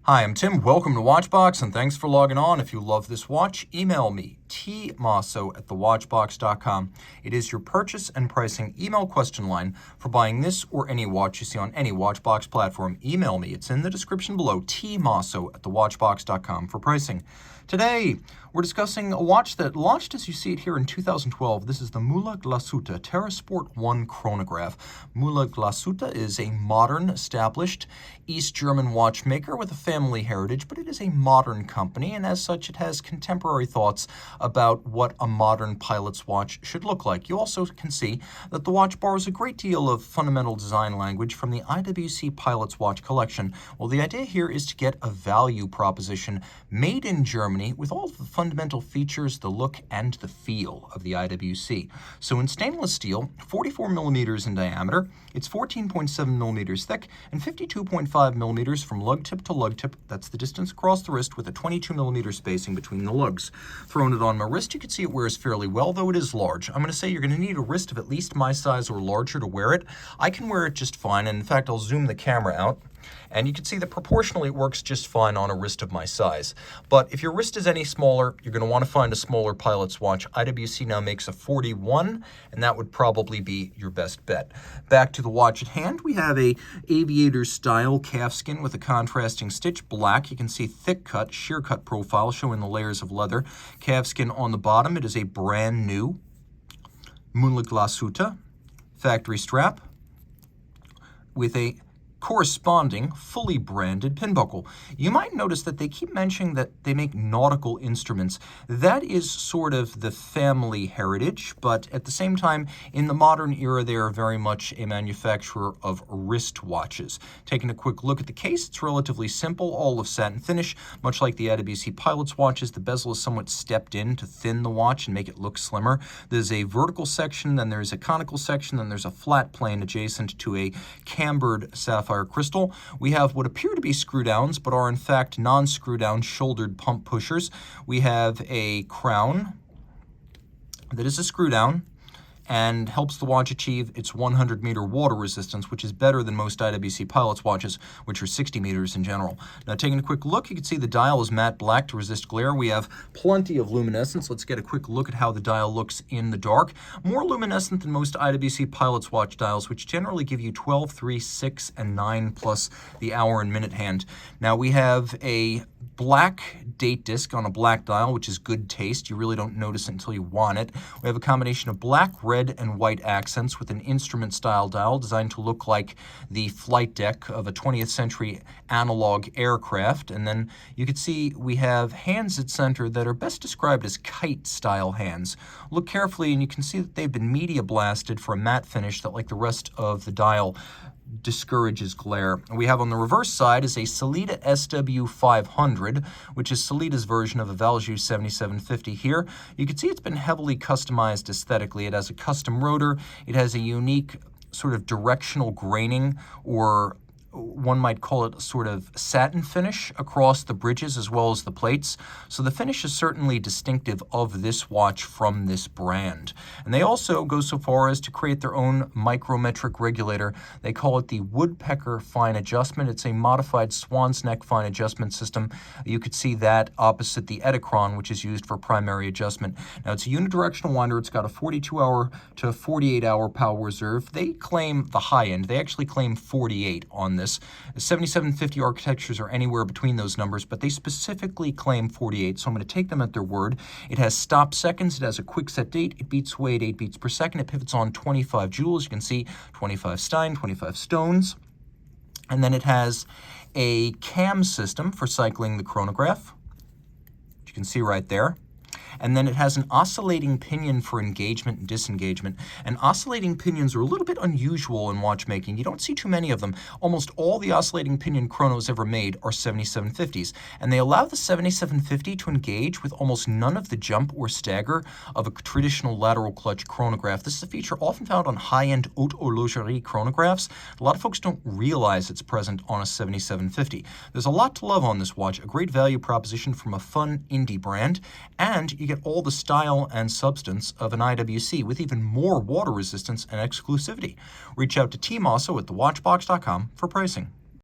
Hi, I'm Tim. Welcome to Watchbox, and thanks for logging on. If you love this watch, email me, tmasso@thewatchbox.com. It is your purchase and pricing email question line for buying this or any watch you see on any Watchbox platform. Email me. It's in the description below, tmasso@thewatchbox.com for pricing. Today, we're discussing a watch that launched as you see it here in 2012. This is the Müller Glashütte TerraSport 1 chronograph. Müller Glashütte is a modern, established East German watchmaker with a family heritage, but it is a modern company, and as such, it has contemporary thoughts about what a modern pilot's watch should look like. You also can see that the watch borrows a great deal of fundamental design language from the IWC Pilot's Watch collection. Well, the idea here is to get a value proposition made in Germany with all the fundamental features, the look, and the feel of the IWC. So in stainless steel, 44 millimeters in diameter, it's 14.7 millimeters thick, and 52.5 millimeters from lug tip to lug tip. That's the distance across the wrist with a 22 millimeter spacing between the lugs. Throwing it on my wrist, you can see it wears fairly well, though it is large. I'm going to say you're going to need a wrist of at least my size or larger to wear it. I can wear it just fine, and in fact, I'll zoom the camera out. And you can see that proportionally it works just fine on a wrist of my size. But if your wrist is any smaller, you're going to want to find a smaller pilot's watch. IWC now makes a 41, and that would probably be your best bet. Back to the watch at hand, we have a aviator style calfskin with a contrasting stitch, black. You can see thick cut, sheer cut profile showing the layers of leather. Calfskin on the bottom. It is a brand new Müller Glashütte factory strap with a corresponding fully branded pin buckle. You might notice that they keep mentioning that they make nautical instruments. That is sort of the family heritage, but at the same time, in the modern era, they are very much a manufacturer of wristwatches. Taking a quick look at the case, it's relatively simple, all of satin finish. Much like the IWC Pilot's watches, the bezel is somewhat stepped in to thin the watch and make it look slimmer. There's a vertical section, then there's a conical section, then there's a flat plane adjacent to a cambered sapphire crystal. We have what appear to be screw downs, but are in fact non-screw down shouldered pump pushers. We have a crown that is a screw down and helps the watch achieve its 100-meter water resistance, which is better than most IWC Pilot's watches, which are 60 meters in general. Now, taking a quick look, you can see the dial is matte black to resist glare. We have plenty of luminescence. Let's get a quick look at how the dial looks in the dark. More luminescent than most IWC Pilot's watch dials, which generally give you 12, 3, 6, and 9, plus the hour and minute hand. Now, we have a black date disc on a black dial, which is good taste. You really don't notice it until you want it. We have a combination of black, red, and white accents with an instrument-style dial designed to look like the flight deck of a 20th century analog aircraft. And then you can see we have hands at center that are best described as kite-style hands. Look carefully and you can see that they've been media blasted for a matte finish that, like the rest of the dial, discourages glare. We have on the reverse side is a Sellita SW500, which is Sellita's version of a Valjoux 7750 here. You can see it's been heavily customized aesthetically. It has a custom rotor. It has a unique sort of directional graining, or one might call it a sort of satin finish across the bridges as well as the plates. So the finish is certainly distinctive of this watch from this brand. And they also go so far as to create their own micrometric regulator. They call it the Woodpecker Fine Adjustment. It's a modified swan's neck fine adjustment system. You could see that opposite the Edelchron, which is used for primary adjustment. Now, it's a unidirectional winder. It's got a 42-hour to 48-hour power reserve. They claim the high end. They actually claim 48 on this. 7750 architectures are anywhere between those numbers, but they specifically claim 48, so I'm going to take them at their word. It has stop seconds. It has a quick set date. It beats away at 8 beats per second. It pivots on 25 joules. You can see 25 Stein, 25 stones. And then it has a cam system for cycling the chronograph, which you can see right there. And then it has an oscillating pinion for engagement and disengagement. And oscillating pinions are a little bit unusual in watchmaking. You don't see too many of them. Almost all the oscillating pinion chronos ever made are 7750s. And they allow the 7750 to engage with almost none of the jump or stagger of a traditional lateral clutch chronograph. This is a feature often found on high-end haute horlogerie chronographs. A lot of folks don't realize it's present on a 7750. There's a lot to love on this watch, a great value proposition from a fun indie brand, and you get all the style and substance of an IWC with even more water resistance and exclusivity. Reach out to tmasso@thewatchbox.com for pricing.